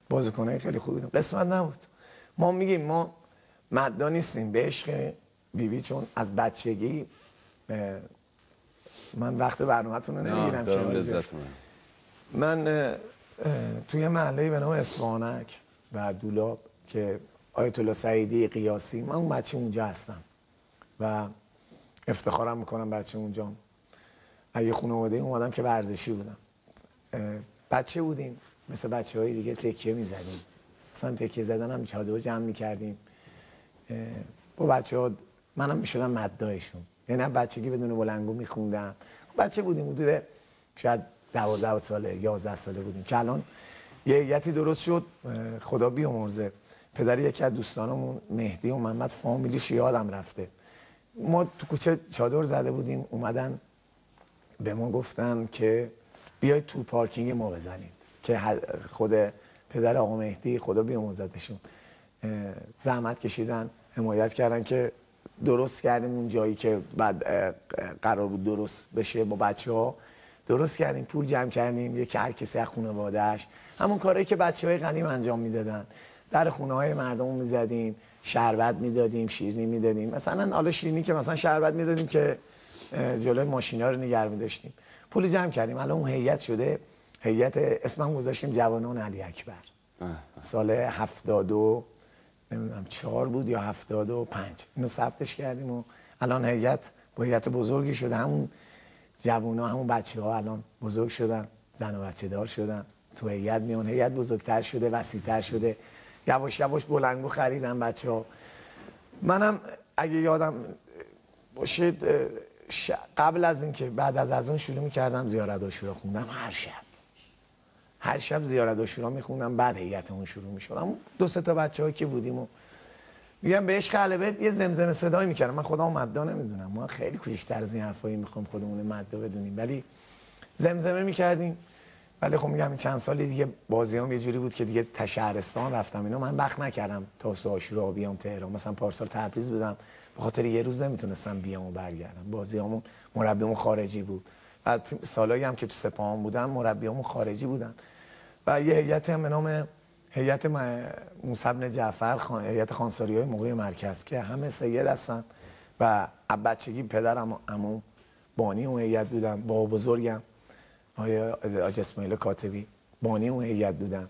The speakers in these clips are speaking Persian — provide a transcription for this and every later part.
بازیکنای خیلی خوبی بود. قسمت نبود. ما میگیم ما مددا نیستیم به عشق بیبی، چون از بچگی من وقت برنامه‌تون رو نمیگیرم که لذت من توی محله به نام اصفهانک و دولاب که آیت الله سعیدی قیاسی، من اون بچه اونجا هستم و افتخارم میکنم بچه اونجام. اگه خانواده اومدم که ورزشی بودم، بچه بودیم مثل بچه های دیگه تکیه میزدیم، مثلا تکیه زدن هم چادر جمع میکردیم با بچه ها. منم میشدم مدایشون، یعنی هم بچگی بدون بلنگو میخوندم. بچه بودیم حدود شاید 12 ساله 11 ساله بودیم که الان یه هیئتی درست شد، خدا بیامرزه، پدر یکی از دوستانمون مهدی و محمد فامیلیش یادم رفته، ما تو کوچه چادر زده بودیم، اومدن به ما گفتن که بیاید تو پارکینگ ما بزنید، که خود پدر آقا مهدی خدا بیامرزتشون زحمت کشیدن، حمایت کردن که درست کردیم اون جایی که بعد قرار بود درست بشه با بچه‌ها، درست کردیم، پول جمع کردیم، یک هر کسی از خانواده‌اش همون کارهایی که بچه‌های قدیم انجام میدادن، در خونه‌های مردم میزدیم، شربت میدادیم، شیرینی میدادیم. مثلا حالا شیرینی که مثلا شربت میدادیم که جلوی ماشینا رو نگه می‌داشتیم، پول جمع کردیم. الان اون هیئت شده، هیئت اسمم گذاشتیم جوانان علی اکبر. سال 72 نمیدونم 4 بود یا 75، اینو ثبتش کردیم و الان هیئت با هیئت بزرگی شده. همون جوونا، همون بچه‌ها الان بزرگ شدن، زن و بچه دار شدن، تو هیئت میون، هیئت بزرگتر شده، وسیع‌تر شده، یواش یواش بلنگو خریدن بچه‌ها. منم اگه یادم باشید قبل از اینکه بعد از اذان شروع می‌کردم زیارت عاشورا خوندم، هر شب زیارت عاشورا می‌خوندم، بعد هیئتمون شروع می‌شد. دو سه تا بچه‌ها که بودیم و میگم به عشق اهل بیت یه زمزمه صدایی می‌کردم. من خودم مددا نمیدونم، ما خیلی کوچیک‌تر از این حرفایی می‌خوام خودمون مددا بدونیم، ولی زمزمه می‌کردیم. ولی خب میگم این چند سال دیگه بازیام یه جوری بود که دیگه تا شهرستان رفتم اینا، من وقت نکردم تا عاشورا بیام تهران. مثلا پارسال تبریز بودم، به خاطر یه روز نمیتونستم بیام و برگردم، بازیامون مربیمون خارجی بود. بعد سالایی هم که تو سپاهان بودم مربیامون خارجی بودن و یه هیئت هم به نام هیئت موسی بن جعفر، هیئت خانساری‌های موقع مرکز که همه سید هستن و بچگی پدرم عموم بانی اون هیئت بودن، با بزرگم آقای اسماعیل کاتبی بانی اون هیئت بودن،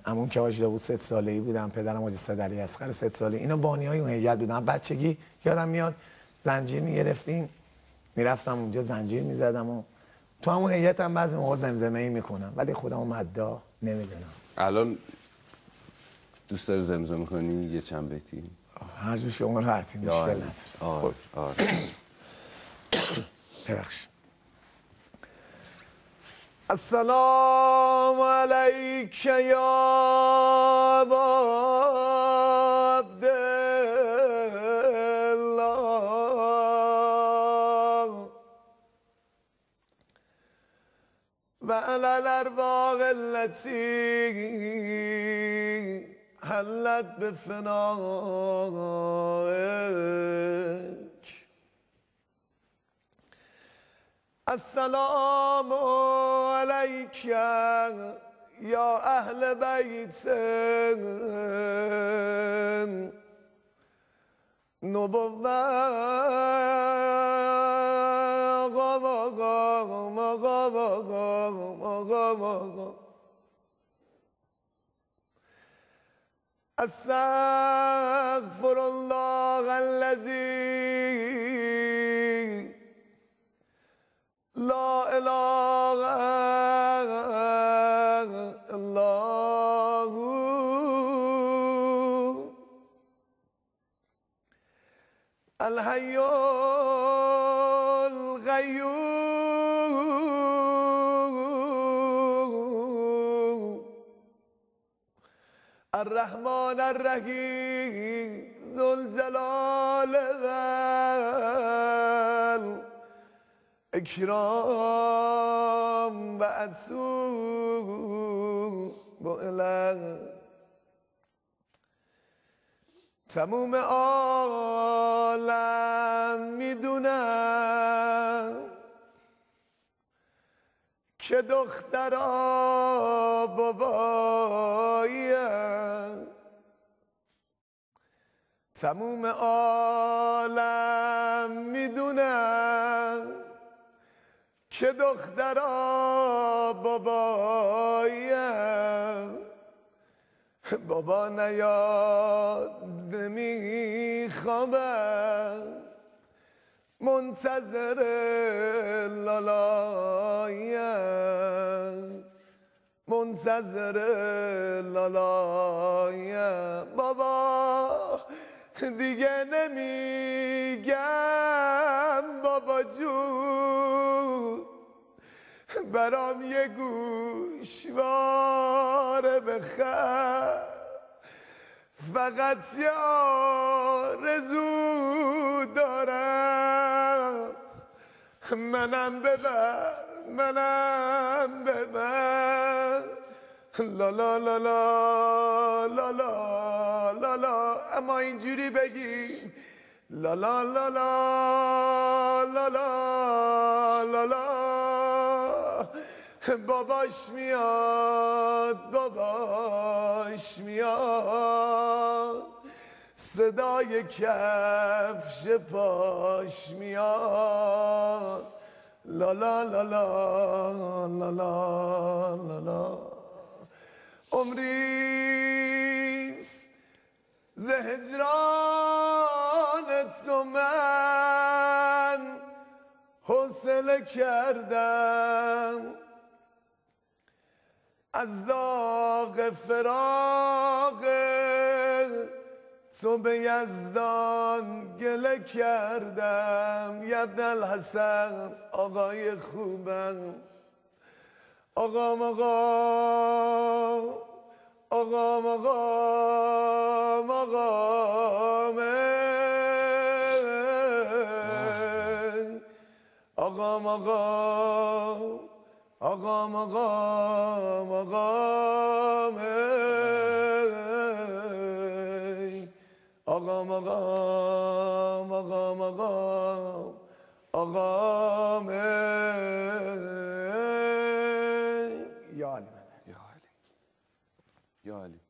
عموم که حاج داوود 3 ساله‌ای بودن، پدرم حاج صدری اصغر 3 ساله، اینا بانیای اون هیئت بودن. بچگی یادم میاد زنجیر میگرفتیم میرفتم اونجا زنجیر میزدم و تو همون هیئت هم بعضی موقع زمزمه‌ای میکنم، ولی خودم مددا نمیدونم. الان دوست داری زمزمه کنی یه چند بیتی؟ هر جور شما راحتی، مشکل نداره. آره. ببخشید. السلام علیک یا ابا عبدالله و علی الارواح التي حلت بفنائک. السلام علیک یا اهل بیت نبوت. استغفر الله الذي لا اله الا هو الحي القيوم الرحمن الرحيم ذو الجلال والإكرام وأتوب إليه. تموم عالم میدونم که دخترا باباییم، تموم عالم میدونم که دخترا باباییم. بابا نیاد نمیخوابم، منتظر لالایم، منتظر لالایم. بابا دیگه نمیگم بابا جون، برام یه گوشواره بخر، فقط یه آرزو دارم، منم ببر، منم ببر. لا لا لا لا لا لا لا لا، اما اینجوری بگی لا لا لا لا لا لا لا لا. باباش میاد، باباش میاد، صدای کفش پاش میاد. لا لا لا لا لا لا لا لا. عمریست ز هجران تو من حوصله کردم، از داغ فراق تو به یزدان گله کردم. یبن الحسن آقای خوبم، آقا مقام، آقا مقام، مقام، آقا مقام، آقا مقام، مقام، آقا مقام، آقا مقام، آقام. یا علی مدد، یا علی، یا علی.